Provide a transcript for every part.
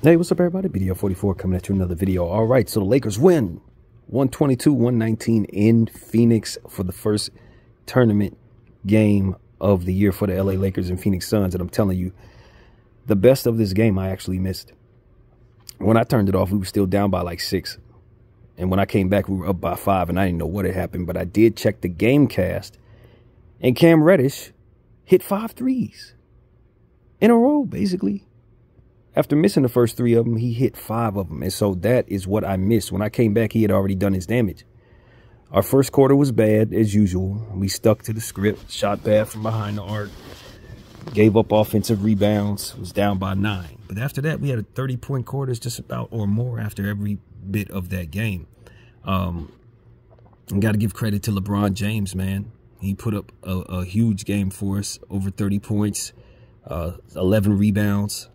Hey, what's up, everybody? BDL 44 coming at you another video. All right, so the Lakers win 122-119 in Phoenix for the first tournament game of the year for the LA Lakers and Phoenix Suns. And I'm telling you, the best of this game I actually missed. When I turned it off, we were still down by like 6. And when I came back, we were up by 5, and I didn't know what had happened. But I did check the game cast, and Cam Reddish hit 5 threes in a row, basically. After missing the first 3 of them, he hit 5 of them. And so that is what I missed. When I came back, he had already done his damage. Our first quarter was bad, as usual. We stuck to the script, shot bad from behind the arc, gave up offensive rebounds, was down by 9. But after that, we had a 30-point quarters just about or more after every bit of that game. I got to give credit to LeBron James, man. He put up a huge game for us, over 30 points, 11 rebounds.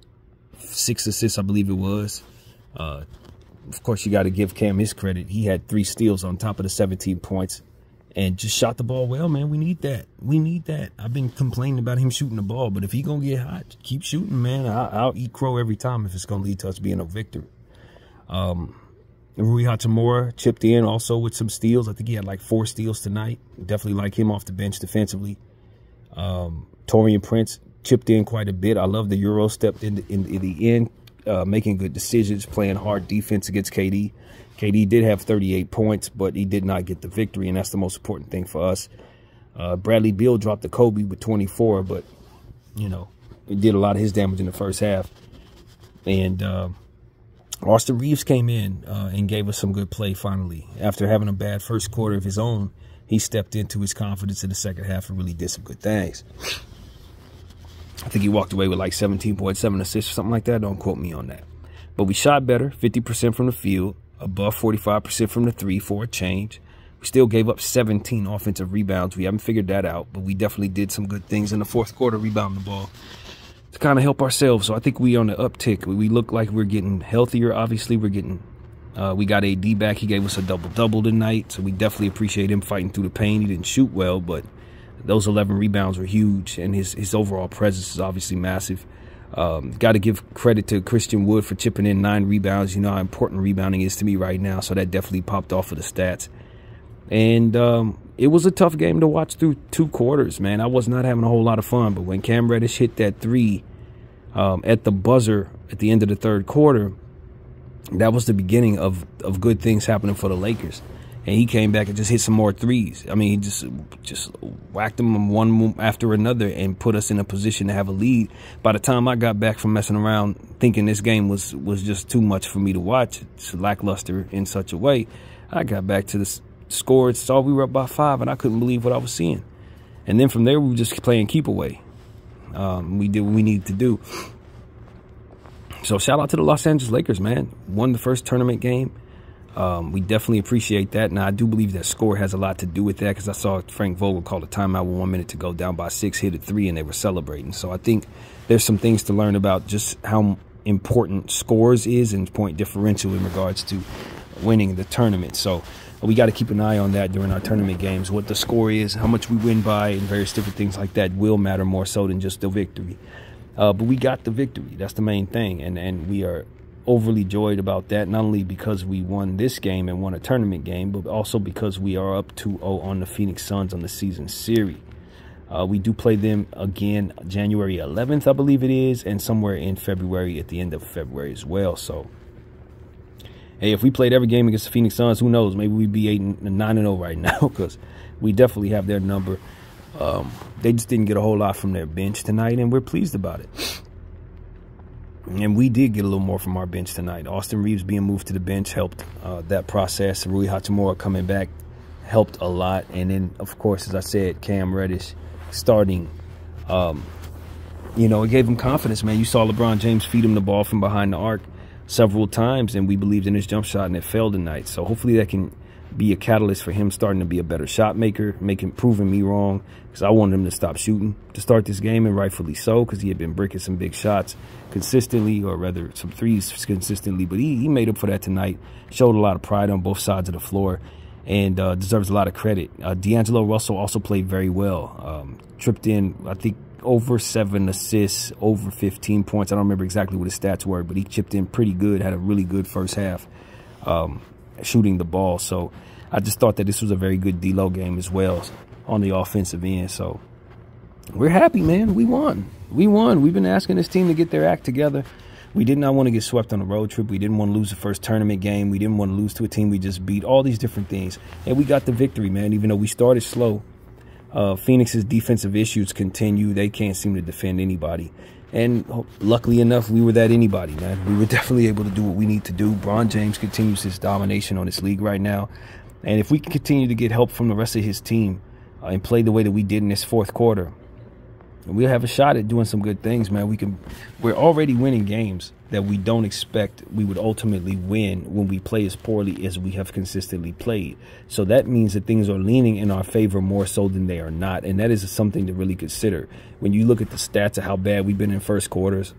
6 assists, I believe it was. Of course, you got to give Cam his credit. He had 3 steals on top of the 17 points and just shot the ball well, man. We need that. We need that. I've been complaining about him shooting the ball, but if he going to get hot, keep shooting, man. I'll eat crow every time if it's going to lead to us being a victor. Rui Hachimura chipped in also with some steals. I think he had like 4 steals tonight. Definitely like him off the bench defensively. Taurean Prince chipped in quite a bit. I love the Euro stepped in the end, making good decisions, playing hard defense against KD. KD did have 38 points, but he did not get the victory, and that's the most important thing for us. Bradley Beal dropped the Kobe with 24, but, you know, he did a lot of his damage in the first half. And Austin Reeves came in and gave us some good play finally. After having a bad first quarter of his own, he stepped into his confidence in the second half and really did some good things. I think he walked away with like 17.7 assists or something like that. Don't quote me on that. But we shot better, 50% from the field, above 45% from the 3 for a change. We still gave up 17 offensive rebounds. We haven't figured that out, but we definitely did some good things in the fourth quarter, rebounding the ball to kind of help ourselves. So I think we on the uptick. We look like we're getting healthier. Obviously, we're getting we got AD back. He gave us a double-double tonight, so we definitely appreciate him fighting through the pain. He didn't shoot well, but those 11 rebounds were huge, and his overall presence is obviously massive. Got to give credit to Christian Wood for chipping in 9 rebounds. You know how important rebounding is to me right now, so that definitely popped off of the stats. And it was a tough game to watch through 2 quarters, man. I was not having a whole lot of fun, but when Cam Reddish hit that 3 at the buzzer at the end of the 3rd quarter, that was the beginning of good things happening for the Lakers. And he came back and just hit some more 3s. I mean, he just whacked them one after another and put us in a position to have a lead. By the time I got back from messing around thinking this game was just too much for me to watch, it's lackluster in such a way, I got back to the score. Saw we were up by 5, and I couldn't believe what I was seeing. And then from there, we were just playing keep away. We did what we needed to do. So shout out to the Los Angeles Lakers, man. Won the first tournament game. We definitely appreciate that. Now, I do believe that score has a lot to do with that, because I saw Frank Vogel call a timeout with 1 minute to go, down by 6, hit a 3, and they were celebrating. So I think there's some things to learn about just how important scores is and point differential in regards to winning the tournament. So we got to keep an eye on that during our tournament games. What the score is, how much we win by, and various different things like that will matter more so than just the victory. But we got the victory. That's the main thing, and we are overly joyed about that, not only because we won this game and won a tournament game, but also because we are up 2-0 on the Phoenix Suns on the season series. We do play them again January 11th, I believe it is, and somewhere in February, at the end of February as well. So, hey, if we played every game against the Phoenix Suns, who knows? Maybe we'd be 9-0 right now, because we definitely have their number. They just didn't get a whole lot from their bench tonight, and we're pleased about it. And we did get a little more from our bench tonight. Austin Reeves being moved to the bench helped that process. Rui Hachimura coming back helped a lot. And then, of course, as I said, Cam Reddish starting, you know, it gave him confidence, man. You saw LeBron James feed him the ball from behind the arc several times, and we believed in his jump shot, and it failed tonight. So hopefully that can be a catalyst for him starting to be a better shot maker, proving me wrong, because I wanted him to stop shooting to start this game, and rightfully so, because he had been bricking some big shots consistently, or rather some 3s consistently. But he made up for that tonight, showed a lot of pride on both sides of the floor, and deserves a lot of credit. D'Angelo Russell also played very well. Tripped in, I think, over 7 assists, over 15 points. I don't remember exactly what his stats were, but he chipped in pretty good, had a really good first half shooting the ball. So I just thought that this was a very good D-Lo game as well on the offensive end. So we're happy, man. We won. We won. We've been asking this team to get their act together. We did not want to get swept on a road trip. We didn't want to lose the first tournament game. We didn't want to lose to a team we just beat. All these different things. And we got the victory, man, even though we started slow. Phoenix's defensive issues continue. They can't seem to defend anybody. And luckily enough, we were that anybody, man. We were definitely able to do what we need to do. LeBron James continues his domination on this league right now. And if we can continue to get help from the rest of his team and play the way that we did in this fourth quarter, we'll have a shot at doing some good things, man. We're already winning games that we don't expect we would ultimately win when we play as poorly as we have consistently played. So that means that things are leaning in our favor more so than they are not. And that is something to really consider. When you look at the stats of how bad we've been in first quarters,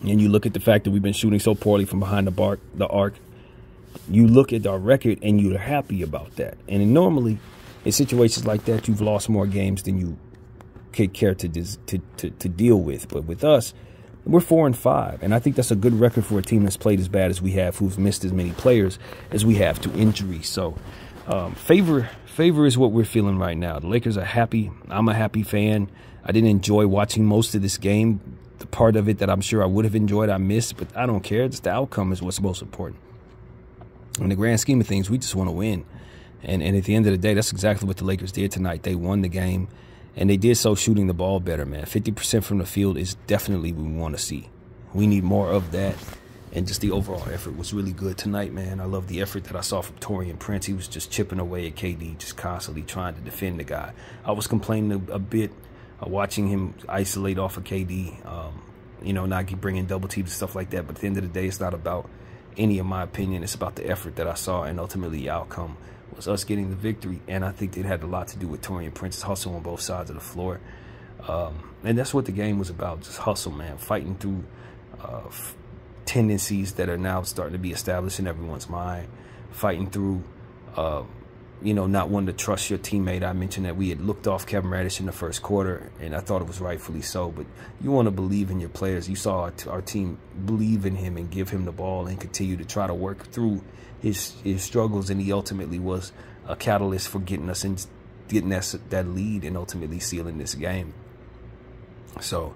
and you look at the fact that we've been shooting so poorly from behind the arc, you look at our record and you're happy about that. And normally, in situations like that, you've lost more games than you care to deal with. But with us, we're 4-5, and I think that's a good record for a team that's played as bad as we have, who's missed as many players as we have to injury. So favor is what we're feeling right now. The Lakers are happy. I'm a happy fan. I didn't enjoy watching most of this game. The part of it that I'm sure I would have enjoyed, I missed, but I don't care. Just the outcome is what's most important. In the grand scheme of things, we just want to win. And at the end of the day, that's exactly what the Lakers did tonight. They won the game. And they did so shooting the ball better, man. 50% from the field is definitely what we want to see. We need more of that. And just the overall effort was really good tonight, man. I love the effort that I saw from Taurean Prince. He was just chipping away at KD, just constantly trying to defend the guy. I was complaining a bit watching him isolate off of KD, you know, not bringing double teams and stuff like that. But at the end of the day, it's not about any of my opinion. It's about the effort that I saw, and ultimately the outcome was us getting the victory. And I think it had a lot to do with Taurean Prince's hustle on both sides of the floor. And that's what the game was about, just hustle, man, fighting through tendencies that are now starting to be established in everyone's mind, fighting through, you know, not wanting to trust your teammate. I mentioned that we had looked off Kevin Reddish in the first quarter, and I thought it was rightfully so. But you want to believe in your players. You saw our team believe in him and give him the ball and continue to try to work through his struggles, and he ultimately was a catalyst for getting us that lead and ultimately sealing this game. So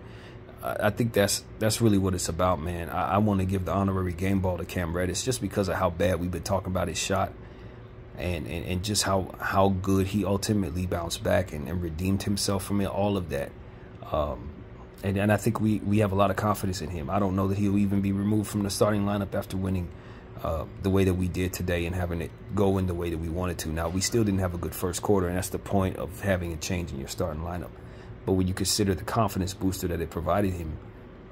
I think that's really what it's about, man. I want to give the honorary game ball to Cam Reddish just because of how bad we've been talking about his shot, and just how good he ultimately bounced back and redeemed himself from it, all of that. And I think we have a lot of confidence in him. I don't know that he'll even be removed from the starting lineup after winning the way that we did today and having it go in the way that we wanted to. Now, we still didn't have a good first quarter, and that's the point of having a change in your starting lineup. But when you consider the confidence booster that it provided him,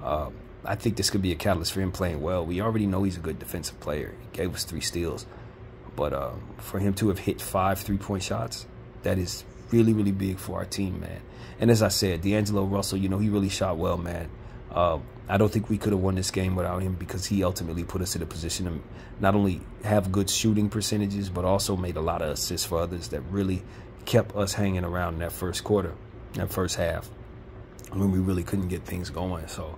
I think this could be a catalyst for him playing well. We already know he's a good defensive player. He gave us 3 steals. But for him to have hit 5 3-point shots, that is really, really big for our team, man. And as I said, D'Angelo Russell, you know, he really shot well, man. I don't think we could have won this game without him, because he ultimately put us in a position to not only have good shooting percentages, but also made a lot of assists for others that really kept us hanging around in that first quarter, that first half, when we really couldn't get things going. So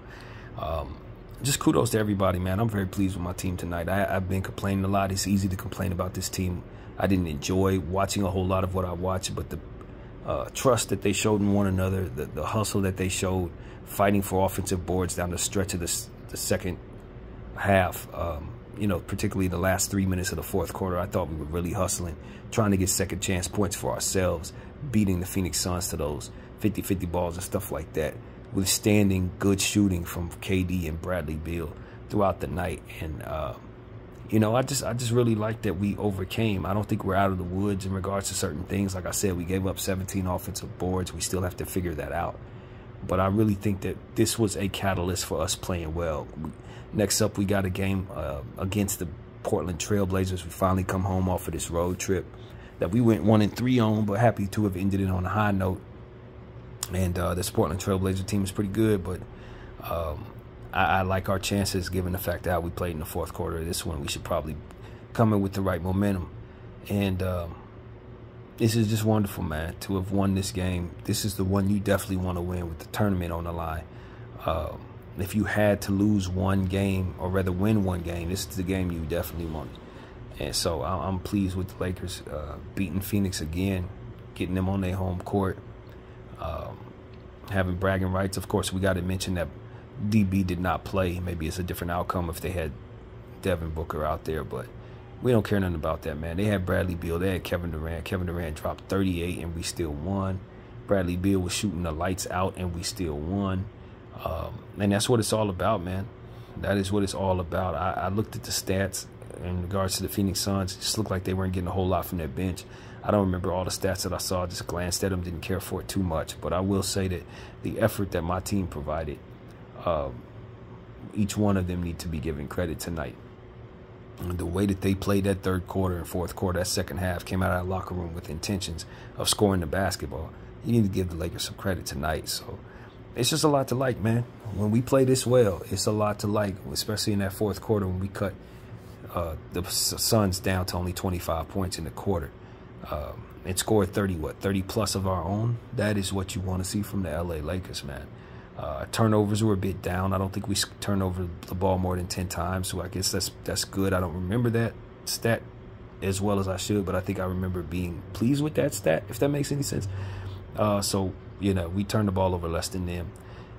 just kudos to everybody, man. I'm very pleased with my team tonight. I've been complaining a lot. It's easy to complain about this team. I didn't enjoy watching a whole lot of what I watched, but the trust that they showed in one another, the hustle that they showed, fighting for offensive boards down the stretch of the second half, you know, particularly the last 3 minutes of the fourth quarter, I thought we were really hustling, trying to get second chance points for ourselves, beating the Phoenix Suns to those 50-50 balls and stuff like that, withstanding good shooting from KD and Bradley Beal throughout the night. And you know, I just really like that we overcame. I don't think we're out of the woods in regards to certain things. Like I said, we gave up 17 offensive boards. We still have to figure that out. But I really think that this was a catalyst for us playing well. Next up, we got a game against the Portland Trailblazers. We finally come home off of this road trip that we went 1-3 on, but happy to have ended it on a high note. And this Portland Trailblazer team is pretty good, but I like our chances given the fact that how we played in the fourth quarter of this one. We should probably come in with the right momentum. And this is just wonderful, man, to have won this game. This is the one you definitely want to win with the tournament on the line. If you had to lose one game, or rather win one game, this is the game you definitely wanted. And so I'm pleased with the Lakers beating Phoenix again, getting them on their home court, having bragging rights. Of course, we got to mention that DB did not play. Maybe it's a different outcome if they had Devin Booker out there, but we don't care nothing about that, man. They had Bradley Beal. They had Kevin Durant. Kevin Durant dropped 38, and we still won. Bradley Beal was shooting the lights out, and we still won. And that's what it's all about, man. That is what it's all about. I looked at the stats in regards to the Phoenix Suns. It just looked like they weren't getting a whole lot from their bench. I don't remember all the stats that I saw. I just glanced at them, didn't care for it too much. But I will say that the effort that my team provided, each one of them need to be given credit tonight. And the way that they played that third quarter and fourth quarter, that second half, came out of that locker room with intentions of scoring the basketball. You need to give the Lakers some credit tonight. So it's just a lot to like, man. When we play this well, it's a lot to like, especially in that fourth quarter when we cut the Suns down to only 25 points in the quarter and scored 30 plus of our own. That is what you want to see from the LA Lakers, man. Turnovers were a bit down. I don't think we turned over the ball more than 10 times, so I guess that's good. I don't remember that stat as well as I should, but I think I remember being pleased with that stat, if that makes any sense. So, you know, we turned the ball over less than them.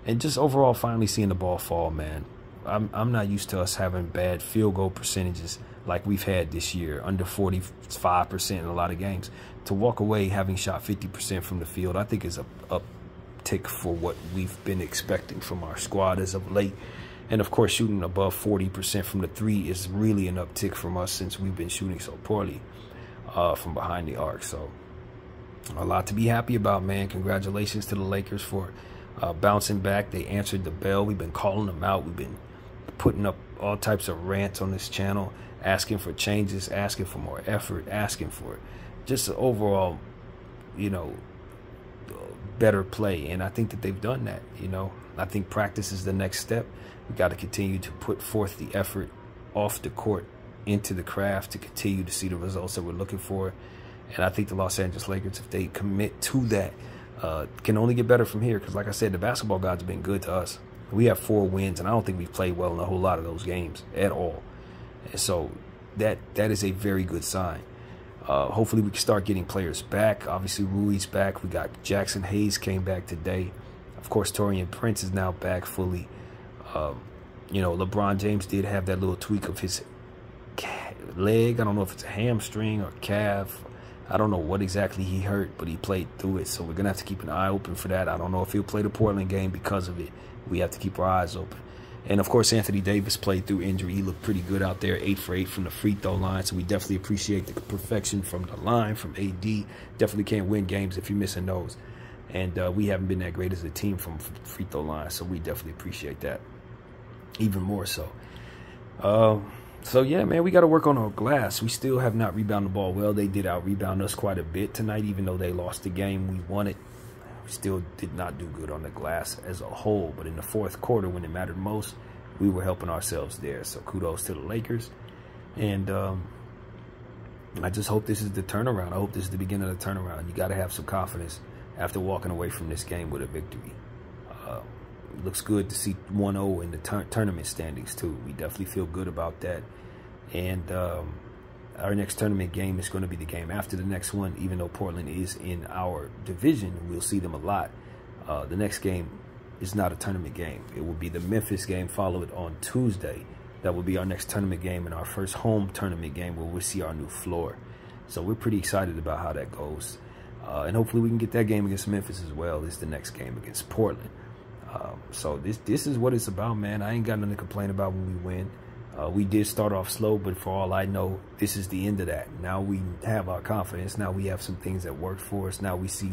And just overall finally seeing the ball fall, man. I'm not used to us having bad field goal percentages like we've had this year, under 45% in a lot of games. To walk away having shot 50% from the field, I think is a uptick for what we've been expecting from our squad as of late. And of course, shooting above 40% from the three is really an uptick from us since we've been shooting so poorly from behind the arc. So a lot to be happy about, man. Congratulations to the Lakers for bouncing back. They answered the bell. We've been calling them out. We've been putting up all types of rants on this channel, asking for changes, asking for more effort, asking for just overall, you know, better play. And I think that they've done that. You know, I think practice is the next step. We got to continue to put forth the effort off the court into the craft to continue to see the results that we're looking for. And I think the Los Angeles Lakers, if they commit to that, can only get better from here. Because like I said, the basketball gods have been good to us. We have 4 wins, and I don't think we've played well in a whole lot of those games at all. And so that is a very good sign. Hopefully we can start getting players back. Obviously Rui's back. We got Jackson Hayes came back today. Of course, Taurean Prince is now back fully. You know, LeBron James did have that little tweak of his leg. I don't know if it's a hamstring or calf. I don't know what exactly he hurt, but he played through it. So we're going to have to keep an eye open for that. I don't know if he'll play the Portland game because of it. We have to keep our eyes open. And, of course, Anthony Davis played through injury. He looked pretty good out there, 8 for 8 from the free throw line. So we definitely appreciate the perfection from the line, from AD. Definitely can't win games if you're missing those. And we haven't been that great as a team from free throw line. So we definitely appreciate that even more so. So, yeah, man, we got to work on our glass. We still have not rebounded the ball well. They did out-rebound us quite a bit tonight, even though they lost the game. We won it. We still did not do good on the glass as a whole. But in the fourth quarter, when it mattered most, we were helping ourselves there. So kudos to the Lakers. And I just hope this is the turnaround. I hope this is the beginning of the turnaround. You got to have some confidence after walking away from this game with a victory. It looks good to see 1-0 in the tournament standings, too. We definitely feel good about that. And our next tournament game is going to be the game after the next one. Even though Portland is in our division, we'll see them a lot. The next game is not a tournament game. It will be the Memphis game followed on Tuesday. That will be our next tournament game and our first home tournament game where we'll see our new floor. So we're pretty excited about how that goes. And hopefully we can get that game against Memphis as well as the next game against Portland. So this is what it's about, man. I ain't got nothing to complain about when we win. We did start off slow, but for all I know, this is the end of that. Now we have our confidence. Now we have some things that work for us. Now we see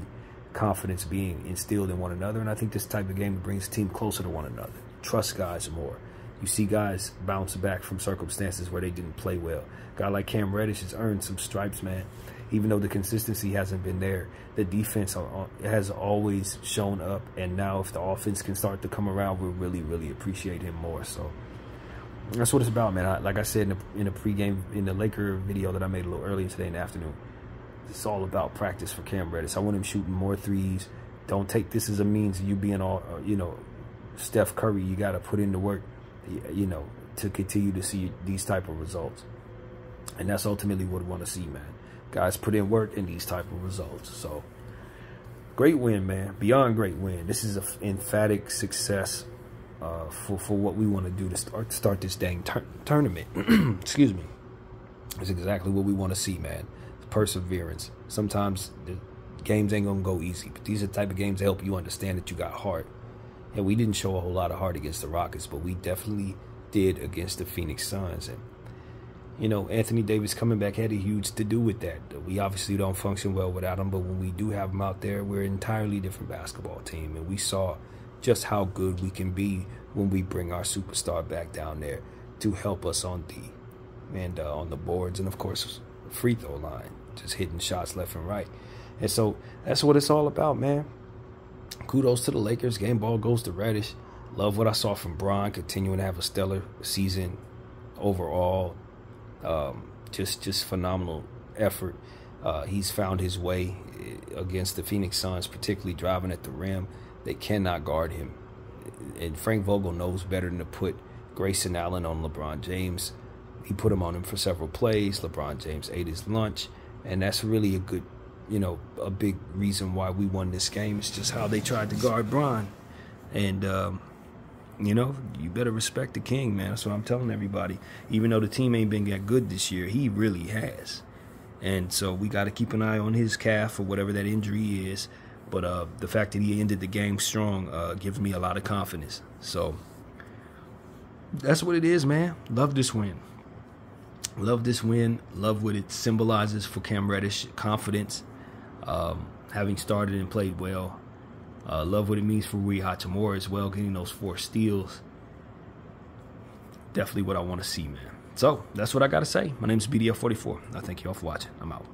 confidence being instilled in one another. And I think this type of game brings the team closer to one another. Trust guys more. You see guys bounce back from circumstances where they didn't play well. A guy like Cam Reddish has earned some stripes, man. Even though the consistency hasn't been there, the defense has always shown up. And now if the offense can start to come around, we'll really, really appreciate him more. So that's what it's about, man. Like I said in the pregame, in the Laker video that I made a little earlier today in the afternoon, it's all about practice for Cam Reddish. I want him shooting more threes. Don't take this as a means of you being all, you know, Steph Curry. You got to put in the work, you know, to continue to see these type of results. And that's ultimately what we want to see, man. Guys put in work in these type of results. So, great win, man. Beyond great win. This is an emphatic success for what we want to do to start this dang tournament. Excuse me. It's exactly what we want to see, man. Perseverance. Sometimes the games ain't gonna go easy, but these are the type of games that help you understand that you got heart. And we didn't show a whole lot of heart against the Rockets, but we definitely did against the Phoenix Suns. And you know, Anthony Davis coming back had a huge to do with that. We obviously don't function well without him, but when we do have him out there, we're an entirely different basketball team. And we saw just how good we can be when we bring our superstar back down there to help us on the boards, and of course free throw line, just hitting shots left and right. And so that's what it's all about, man. Kudos to the Lakers. Game ball goes to Reddish. Love what I saw from Bron, continuing to have a stellar season overall. Just phenomenal effort. He's found his way against the Phoenix Suns, particularly driving at the rim. They cannot guard him. And Frank Vogel knows better than to put Grayson Allen on LeBron James. He put him on him for several plays. LeBron James ate his lunch. And that's really a good, you know, a big reason why we won this game. It's just how they tried to guard Bron. And, you know, you better respect the king, man. That's what I'm telling everybody. Even though the team ain't been that good this year, he really has. And so we got to keep an eye on his calf or whatever that injury is. But the fact that he ended the game strong gives me a lot of confidence. So that's what it is, man. Love this win. Love this win. Love what it symbolizes for Cam Reddish. Confidence. Having started and played well. Love what it means for Rui Hachimura as well, getting those 4 steals. Definitely what I want to see, man. So, that's what I got to say. My name is BDF44. I thank you all for watching. I'm out.